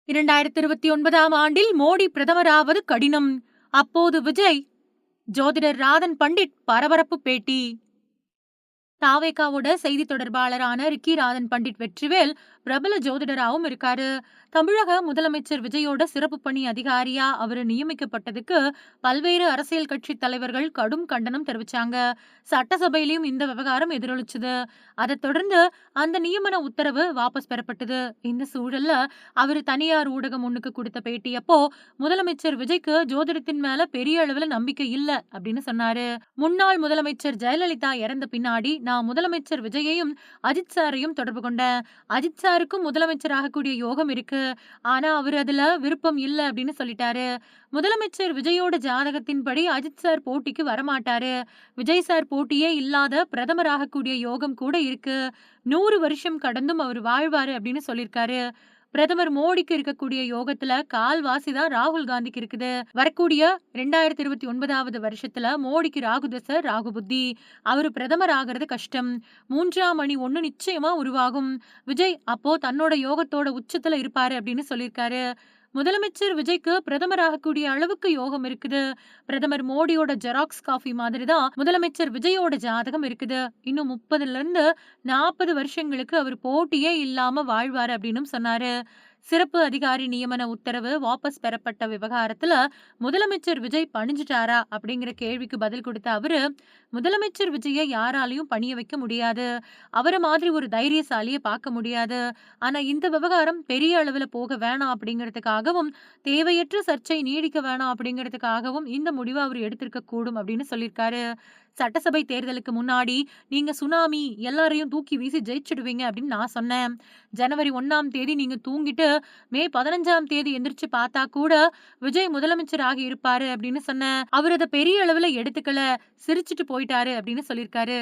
2029ஆம் ஆண்டில் மோடி பிரதமராவது கடினம். அப்போது விஜய். ஜோதிடர் ராதன் பண்டிட் பரபரப்பு பேட்டி. தாவேகாவோட செய்தி தொடர்பாளரான ரிக்கி ராதன் பண்டிட் வெற்றிவேல் பிரபல ஜோதிடராவும் இருக்காரு. தமிழக முதலமைச்சர் விஜயோட சிறப்பு பணி அதிகாரியா அவரு நியமிக்கப்பட்டதுக்கு பல்வேறு அரசியல் கட்சி தலைவர்கள் கடும் கண்டனம் தெரிவிச்சாங்க. சட்டசபையிலும் இந்த விவகாரம் எதிரொலிச்சுது. அதைத் தொடர்ந்து அந்த நியமன உத்தரவு வாபஸ் பெறப்பட்டது. இந்த சூழல்ல அவரு தனியார் ஊடகம் ஒண்ணுக்கு கொடுத்த பேட்டியப்போ முதலமைச்சர் விஜய்க்கு ஜோதிடத்தின் மேல பெரிய அளவுல நம்பிக்கை இல்ல அப்படின்னு சொன்னாரு. முன்னாள் முதலமைச்சர் ஜெயலலிதா இறந்த பின்னாடி நான் முதலமைச்சர் விஜயையும் அஜித் சாரையும் தொடர்பு கொண்டேன். அஜித் சாருக்கும் முதலமைச்சர் ஆகக்கூடிய யோகம் இருக்கு. ஆனா அவரு அதுல விருப்பம் இல்ல அப்படின்னு சொல்லிட்டாரு. முதலமைச்சர் விஜயோட ஜாதகத்தின்படி அஜித் சார் போட்டிக்கு வரமாட்டாரு. விஜய் சார் போட்டியே இல்லாத பிரதமர் ஆகக்கூடிய யோகம் கூட இருக்கு. 100 வருஷம் கடந்தும் அவர் வாழ்வாரு அப்படின்னு சொல்லியிருக்காரு. பிரதமர் மோடிக்கு இருக்கக்கூடிய யோகத்துல கால்வாசி தான் ராகுல் காந்திக்கு இருக்குது. வரக்கூடிய 2029வது வருஷத்துல மோடிக்கு ராகு தசை ராகு புத்தி. அவரு பிரதமர் ஆகிறது கஷ்டம். 3ஆம் அணி ஒண்ணு நிச்சயமா உருவாகும். விஜய் அப்போ தன்னோட யோகத்தோட உச்சத்துல இருப்பாரு அப்படின்னு சொல்லியிருக்காரு. முதலமைச்சர் விஜய்க்கு பிரதமர் ஆகக்கூடிய அளவுக்கு யோகம் இருக்குது. பிரதமர் மோடியோட ஜெராக்ஸ் காபி மாதிரி தான் முதலமைச்சர் விஜயோட ஜாதகம் இருக்குது. இன்னும் 30ல இருந்து 40 வருஷங்களுக்கு அவர் போட்டியே இல்லாம வாழ்வாரு அப்படின்னு சொன்னாரு. சிறப்பு அதிகாரி நியமன உத்தரவு வாபஸ் பெறப்பட்ட விவகாரத்துல முதலமைச்சர் விஜய் பணிஞ்சிட்டாரா அப்படிங்கிற கேள்விக்கு பதில் கொடுத்த அவரு, முதலமைச்சர் விஜயை யாராலையும் பணிய வைக்க முடியாது. அவரை மாதிரி ஒரு தைரியசாலியை பார்க்க முடியாது. ஆனா இந்த விவகாரம் பெரிய அளவுல போக வேணாம் அப்படிங்கிறதுக்காகவும் தேவையற்ற சர்ச்சை நீடிக்க வேணாம் அப்படிங்கிறதுக்காகவும் இந்த முடிவை அவர் எடுத்திருக்க கூடும் அப்படின்னு சொல்லியிருக்காரு. சட்டசபை தேர்தலுக்கு முன்னாடி நீங்க சுனாமி எல்லாரையும் தூக்கி வீசி ஜெயிச்சிடுவீங்க அப்படின்னு நான் சொன்னேன். ஜனவரி 1ஆம் தேதி நீங்க தூங்கிட்டு மே 15ஆம் தேதி எந்திரிச்சு பார்த்தா கூட விஜய் முதலமைச்சர் ஆகி இருப்பாரு அப்படின்னு சொன்னேன். அவர் அதை பெரிய அளவுல எடுத்துக்கல, சிரிச்சிட்டு போயிட்டாரு அப்படின்னு சொல்லியிருக்காரு.